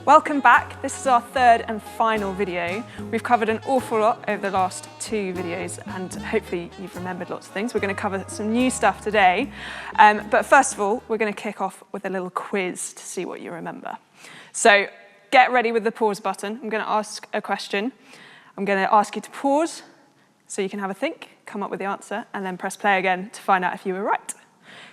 Welcome back. This is our third and final video. We've covered an awful lot over the last 2 videos and hopefully you've remembered lots of things. We're going to cover some new stuff today. But first of all, we're going to kick off with a little quiz to see what you remember. So get ready with the pause button. I'm going to ask a question. I'm going to ask you to pause so you can have a think, come up with the answer, and then press play again to find out if you were right.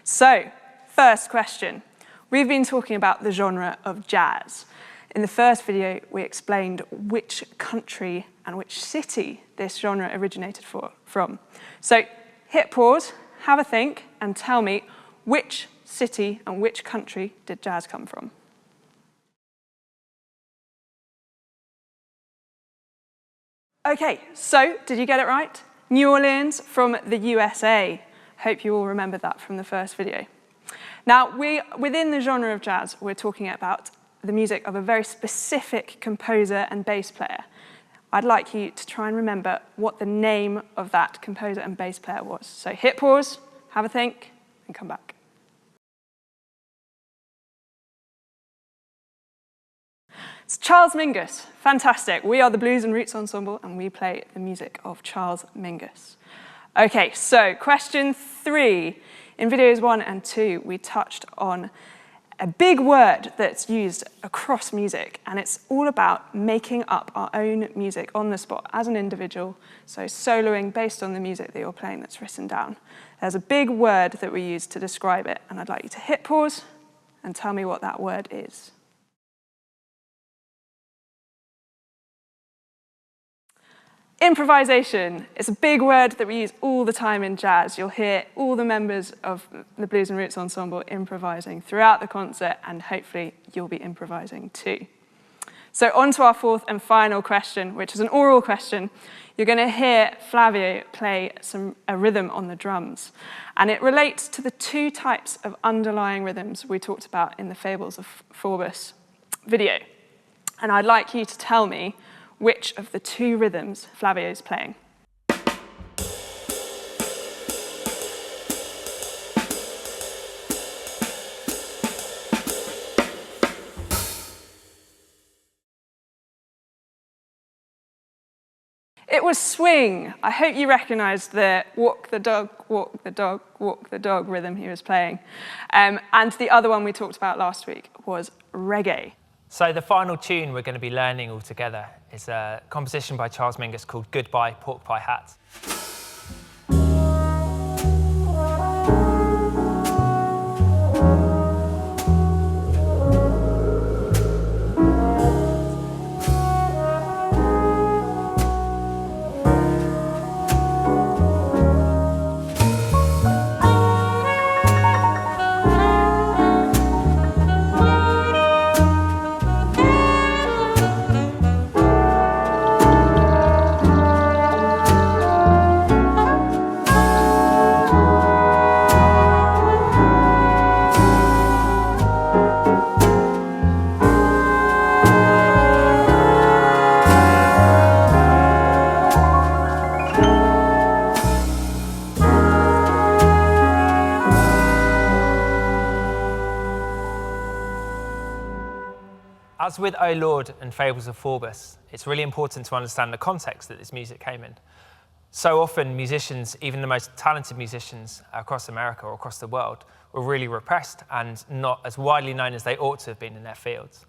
So, first question. We've been talking about the genre of jazz. In the first video, we explained which country and which city this genre originated from. So hit pause, have a think, and tell me which city and which country did jazz come from? Okay, so did you get it right? New Orleans from the USA. Hope you all remembered that from the first video. Now, within the genre of jazz, we're talking about the music of a very specific composer and bass player. I'd like you to try and remember what the name of that composer and bass player was. So hit pause, have a think, and come back. It's Charles Mingus. Fantastic. We are the Blues and Roots Ensemble, and we play the music of Charles Mingus. Okay, so question 3. In videos 1 and 2, we touched on a big word that's used across music, and it's all about making up our own music on the spot as an individual, so soloing based on the music that you're playing that's written down. There's a big word that we use to describe it, and I'd like you to hit pause and tell me what that word is. Improvisation. It's a big word that we use all the time in jazz. You'll hear all the members of the Blues and Roots Ensemble improvising throughout the concert, and hopefully you'll be improvising too. So on to our fourth and final question, which is an oral question. You're going to hear Flavio play a rhythm on the drums, and it relates to the 2 types of underlying rhythms we talked about in the Fables of Phoebus video. And I'd like you to tell me which of the 2 rhythms Flavio's playing. It was swing. I hope you recognised the walk the dog, walk the dog, walk the dog rhythm he was playing. And the other one we talked about last week was reggae. So the final tune we're going to be learning all together is a composition by Charles Mingus called Goodbye Pork Pie Hat. As with O Lord and Fables of Phoebus, it's really important to understand the context that this music came in. So often musicians, even the most talented musicians across America or across the world, were really repressed and not as widely known as they ought to have been in their fields.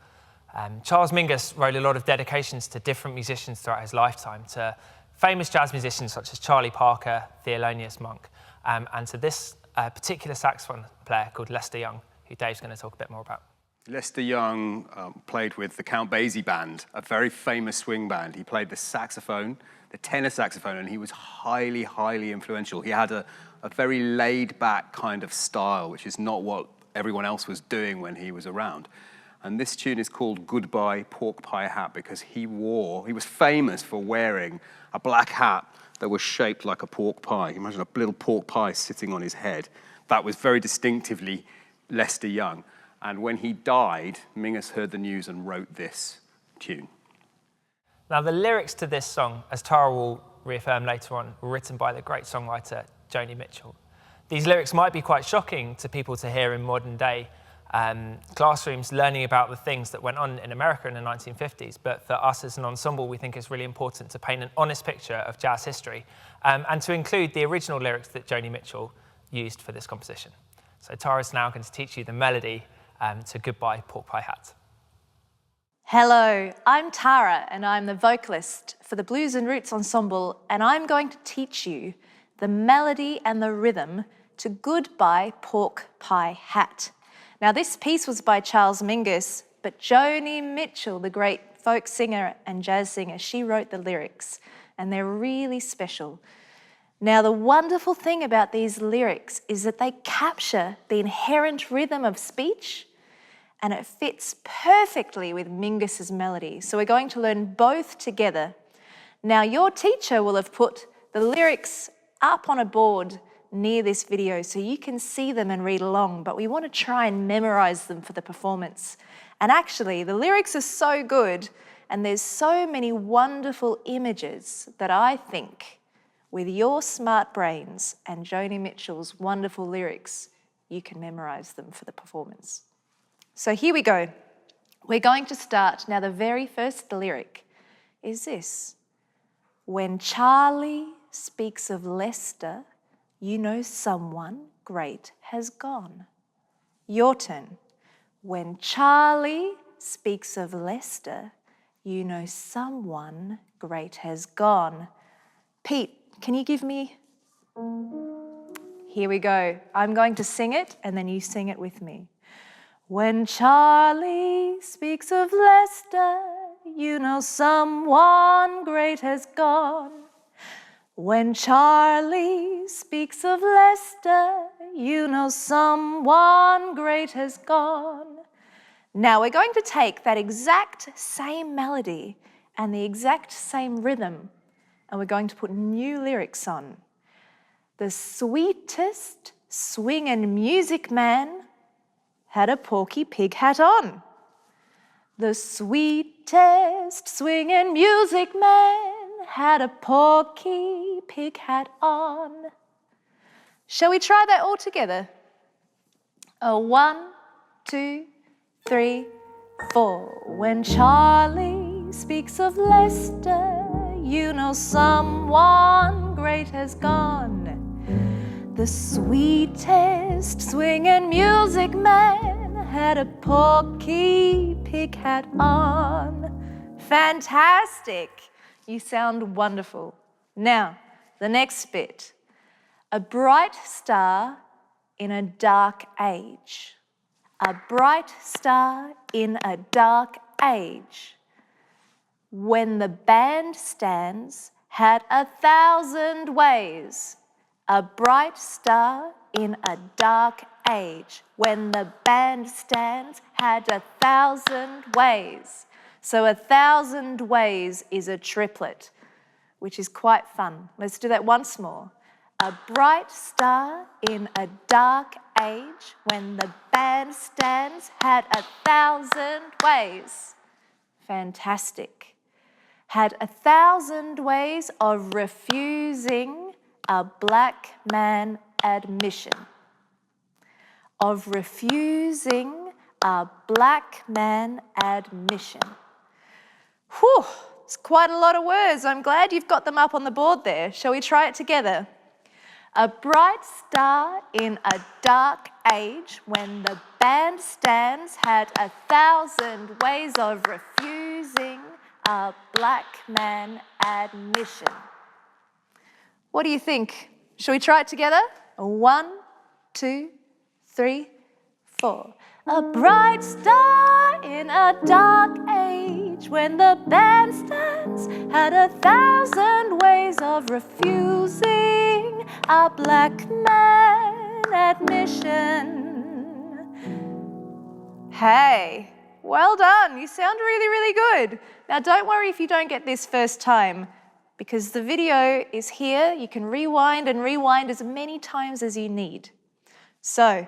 Charles Mingus wrote a lot of dedications to different musicians throughout his lifetime, to famous jazz musicians such as Charlie Parker, Thelonious Monk, and to this particular saxophone player called Lester Young, who Dave's going to talk a bit more about. Lester Young played with the Count Basie Band, a very famous swing band. He played the saxophone, the tenor saxophone, and he was highly, highly influential. He had a very laid-back kind of style, which is not what everyone else was doing when he was around. And this tune is called Goodbye Pork Pie Hat because he was famous for wearing a black hat that was shaped like a pork pie. Imagine a little pork pie sitting on his head. That was very distinctively Lester Young. And when he died, Mingus heard the news and wrote this tune. Now, the lyrics to this song, as Tara will reaffirm later on, were written by the great songwriter Joni Mitchell. These lyrics might be quite shocking to people to hear in modern day classrooms learning about the things that went on in America in the 1950s, but for us as an ensemble, we think it's really important to paint an honest picture of jazz history and to include the original lyrics that Joni Mitchell used for this composition. So Tara's now going to teach you the melody to Goodbye Pork Pie Hat. Hello, I'm Tara and I'm the vocalist for the Blues and Roots Ensemble, and I'm going to teach you the melody and the rhythm to Goodbye Pork Pie Hat. Now, this piece was by Charles Mingus, but Joni Mitchell, the great folk singer and jazz singer, she wrote the lyrics, and they're really special. Now, the wonderful thing about these lyrics is that they capture the inherent rhythm of speech, and it fits perfectly with Mingus's melody. So we're going to learn both together. Now, your teacher will have put the lyrics up on a board near this video so you can see them and read along, but we want to try and memorize them for the performance. And actually, the lyrics are so good and there's so many wonderful images that I think with your smart brains and Joni Mitchell's wonderful lyrics, you can memorize them for the performance. So here we go. We're going to start. Now, the very first lyric is this. When Charlie speaks of Lester, you know someone great has gone. Your turn. When Charlie speaks of Lester, you know someone great has gone. Pete, can you give me? Here we go. I'm going to sing it and then you sing it with me. When Charlie speaks of Lester, you know someone great has gone. When Charlie speaks of Lester, you know someone great has gone. Now we're going to take that exact same melody and the exact same rhythm, and we're going to put new lyrics on. The sweetest swingin' music man had a porky pig hat on. The sweetest swingin' music man had a porky pig hat on. Shall we try that all together? 1, 2, 3, 4. When Charlie speaks of Lester, you know someone great has gone. The sweetest swingin' music man had a porky pig hat on. Fantastic! You sound wonderful. Now, the next bit. A bright star in a dark age. A bright star in a dark age. When the bandstands had 1,000 ways. A bright star in a dark age. When the bandstands had 1,000 ways. So 1,000 ways is a triplet, which is quite fun. Let's do that once more. A bright star in a dark age when the bandstands had 1,000 ways. Fantastic. Had 1,000 ways of refusing a black man admission. Of refusing a black man admission. Whew, it's quite a lot of words. I'm glad you've got them up on the board there. Shall we try it together? A bright star in a dark age when the bandstands had 1,000 ways of refusing a black man admission. What do you think? Shall we try it together? 1, 2, 3, 4. A bright star in a dark age when the bandstands had 1,000 ways of refusing a black man admission. Hey, well done. You sound really, really good. Now, don't worry if you don't get this first time, because the video is here. You can rewind and rewind as many times as you need. So,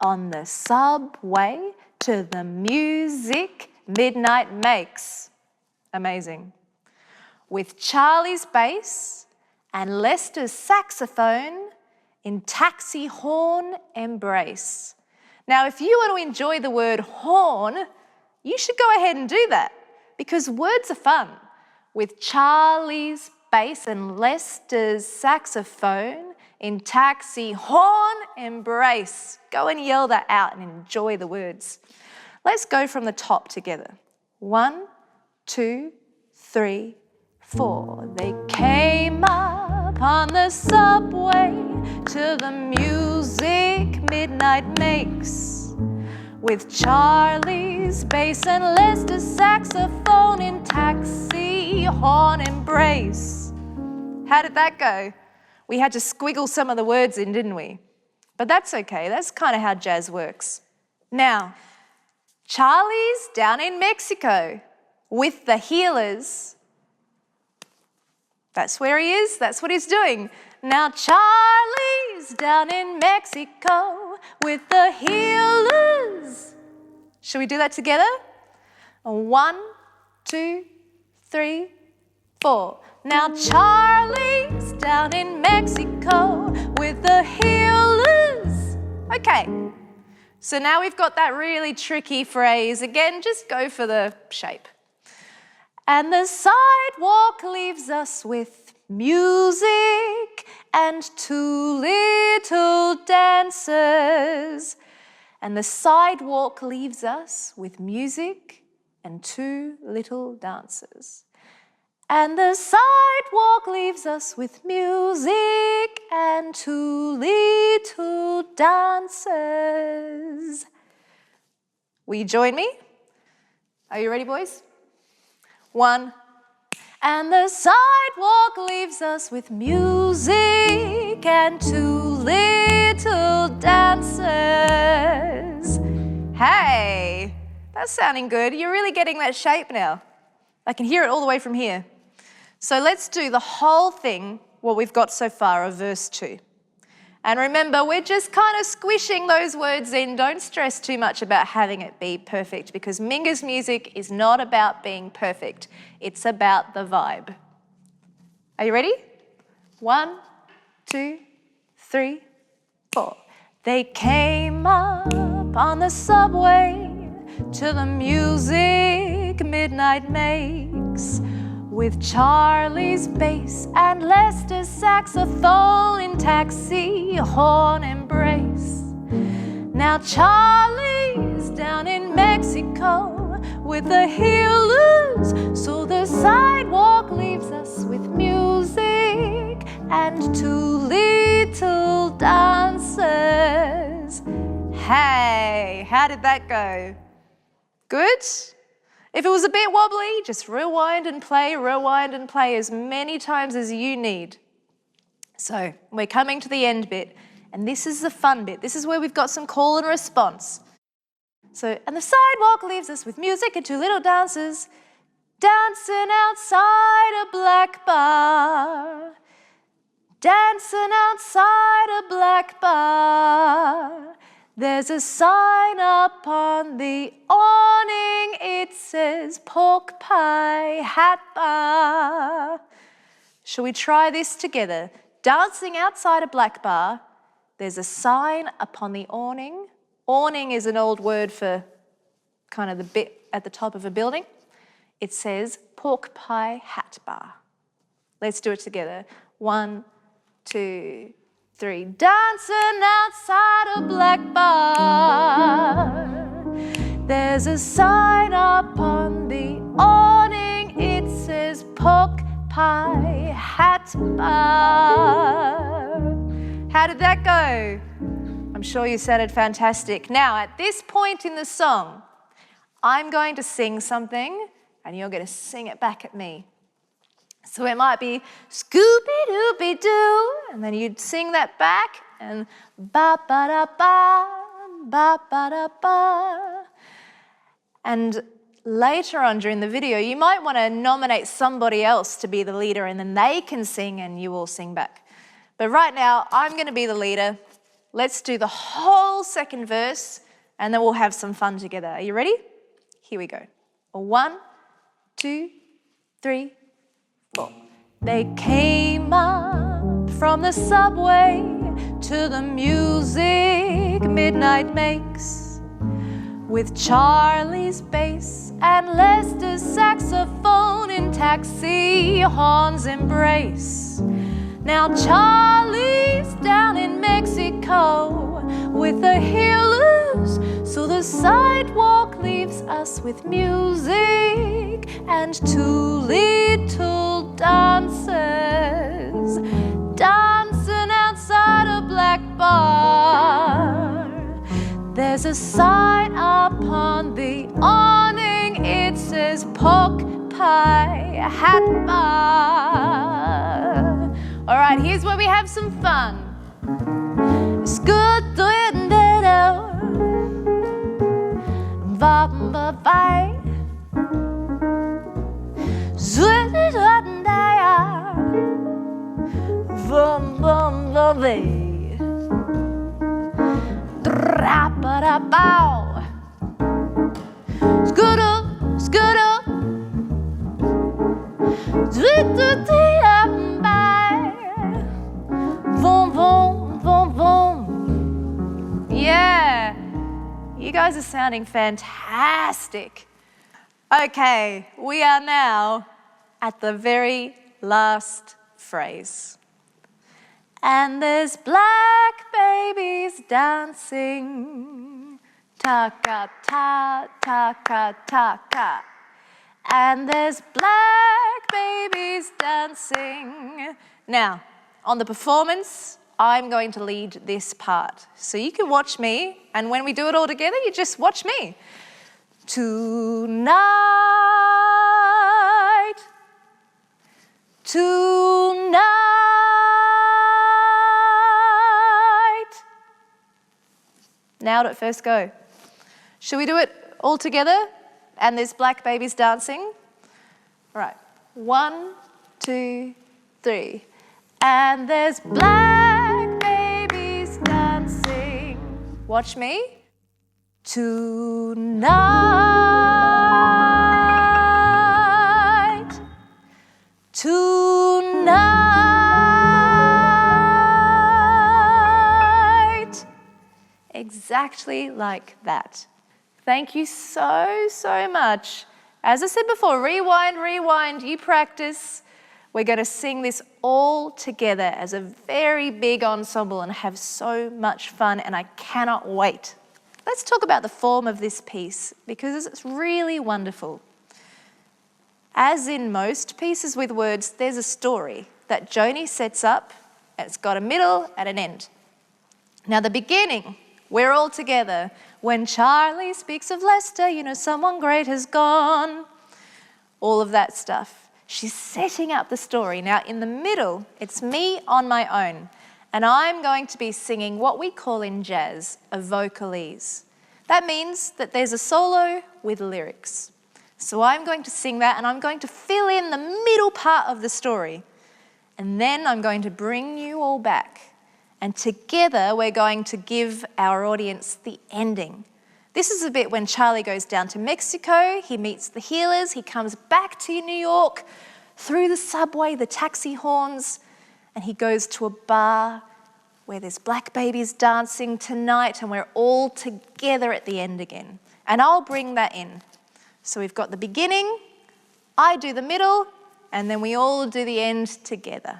on the subway to the music midnight makes. Amazing. With Charlie's bass and Lester's saxophone in taxi horn embrace. Now, if you want to enjoy the word horn, you should go ahead and do that because words are fun. With Charlie's bass and Lester's saxophone in taxi horn embrace. Go and yell that out and enjoy the words. Let's go from the top together. 1, 2, 3, 4. They came up on the subway to the music midnight makes. With Charlie's bass and Lester's saxophone in taxi horn embrace. How did that go? We had to squiggle some of the words in, didn't we? But that's okay, that's kind of how jazz works. Now, Charlie's down in Mexico with the healers. That's where he is, that's what he's doing. Now Charlie's down in Mexico with the healers. Should we do that together? 1, 2, 3, 4. Now Charlie's down in Mexico with the healers. Okay, so now we've got that really tricky phrase. Again, just go for the shape. And the sidewalk leaves us with music and 2 little dancers. And the sidewalk leaves us with music and 2 little dancers. And the sidewalk leaves us with music and 2 little dancers. Will you join me? Are you ready, boys? 1. And the sidewalk leaves us with music and 2 little dancers. Hey, that's sounding good. You're really getting that shape now. I can hear it all the way from here. So let's do the whole thing, what we've got so far of verse 2. And remember, we're just kind of squishing those words in. Don't stress too much about having it be perfect because Mingus music is not about being perfect. It's about the vibe. Are you ready? 1, 2, 3, 4. They came up on the subway to the music midnight makes. With Charlie's bass and Lester's saxophone in taxi horn embrace. Now Charlie's down in Mexico with the healers, so the sidewalk leaves us with music and 2 little dancers. Hey, how did that go? Good? If it was a bit wobbly, just rewind and play as many times as you need. So we're coming to the end bit, and this is the fun bit. This is where we've got some call and response. So, and the sidewalk leaves us with music and 2 little dancers dancing outside a black bar. Dancing outside a black bar. There's a sign up on the awning, it says pork pie hat bar. Shall we try this together? Dancing outside a black bar, there's a sign upon the awning. Awning is an old word for kind of the bit at the top of a building. It says pork pie hat bar. Let's do it together. 1, 2, 3. Dancing outside a black bar. There's a sign up on the awning. It says pork pie hat bar. How did that go? I'm sure you sounded fantastic. Now, at this point in the song, I'm going to sing something and you're going to sing it back at me. So it might be Scooby-Dooby-Doo, and then you'd sing that back, and ba-ba-da-ba, ba-ba-da-ba. And later on during the video, you might want to nominate somebody else to be the leader, and then they can sing and you all sing back. But right now, I'm going to be the leader, Let's do the whole second verse and then we'll have some fun together. Are you ready? Here we go. 1, 2, 3, 4. They came up from the subway to the music midnight makes, with Charlie's bass and Lester's saxophone in taxi horns embrace. Now Charlie's down in Mexico with the healers, so the sidewalk leaves us with music and 2 little dancers dancing outside a black bar. There's a sign upon the awning, it says pork pie hat bar. All right, here's where we have some fun. It's good doing that. Bye. Yeah, you guys are sounding fantastic. Okay, we are now at the very last phrase. And there's black babies dancing, ta-ka-ta, ta-ka-ta-ka. And there's black babies dancing. Now, on the performance, I'm going to lead this part. So you can watch me, and when we do it all together, you just watch me. Tonight, tonight. Now at first go. Should we do it all together? And there's black babies dancing. All right. 1, 2, 3. And there's black babies dancing. Watch me. Tonight, tonight. Exactly like that. Thank you so, so much. As I said before, rewind, you practice. We're going to sing this all together as a very big ensemble and have so much fun, and I cannot wait. Let's talk about the form of this piece because it's really wonderful. As in most pieces with words, there's a story that Joni sets up, and it's got a middle and an end. Now the beginning, we're all together. When Charlie speaks of Lester, you know, someone great has gone. All of that stuff. She's setting up the story. Now in the middle, it's me on my own. And I'm going to be singing what we call in jazz a vocalise. That means that there's a solo with lyrics. So I'm going to sing that and I'm going to fill in the middle part of the story. And then I'm going to bring you all back. And together we're going to give our audience the ending. This is a bit when Charlie goes down to Mexico, he meets the healers, he comes back to New York, through the subway, the taxi horns, and he goes to a bar where there's black babies dancing tonight and we're all together at the end again. And I'll bring that in. So we've got the beginning, I do the middle, and then we all do the end together.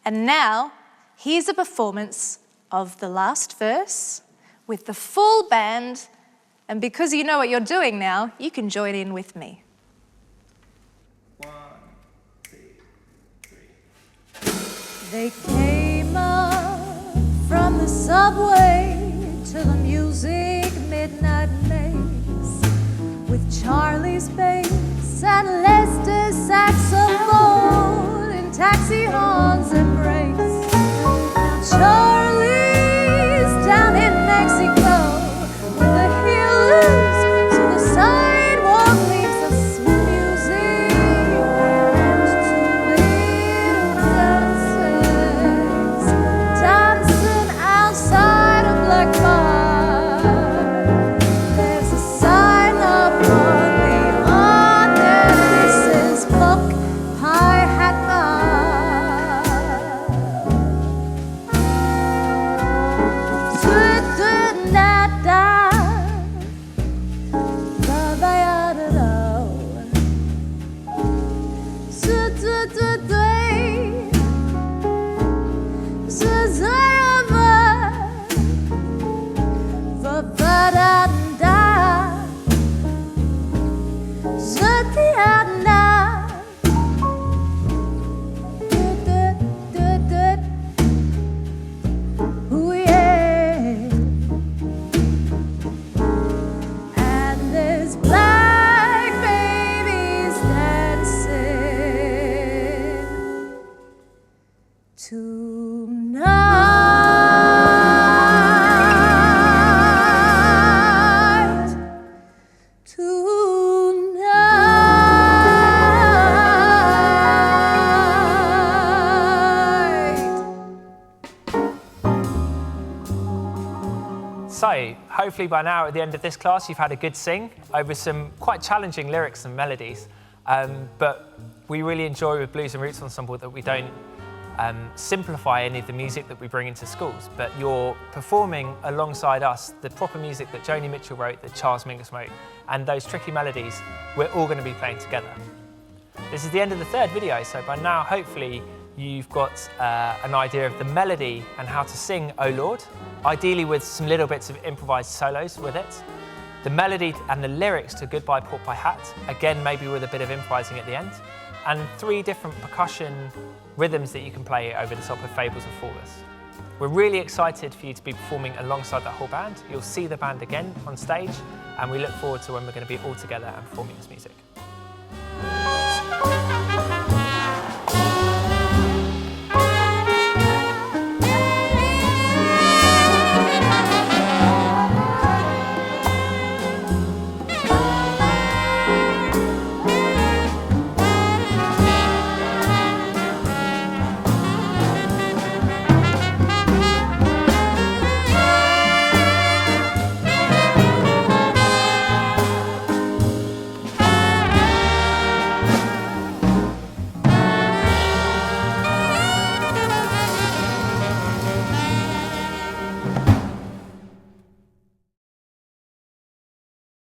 And now, here's a performance of the last verse with the full band, and because you know what you're doing now, you can join in with me. 1, 2, 3. They came up from the subway to the music midnight makes, with Charlie's bass and Lester's saxophone in taxi horns and brakes. Charlie's down in Mexico with the healers, so the sidewalk leaves us with music and 2 little dancers dancing outside hopefully by now, at the end of this class, you've had a good sing over some quite challenging lyrics and melodies. But we really enjoy with Blues and Roots Ensemble that we don't simplify any of the music that we bring into schools, but you're performing alongside us the proper music that Joni Mitchell wrote, that Charles Mingus wrote, and those tricky melodies we're all going to be playing together. This is the end of the third video, so by now, hopefully, you've got an idea of the melody and how to sing Oh Lord, ideally with some little bits of improvised solos with it. The melody and the lyrics to Goodbye Pork Pie Hat, again maybe with a bit of improvising at the end. And 3 different percussion rhythms that you can play over the top of Fables of Forbes. We're really excited for you to be performing alongside that whole band. You'll see the band again on stage, and we look forward to when we're going to be all together and performing this music.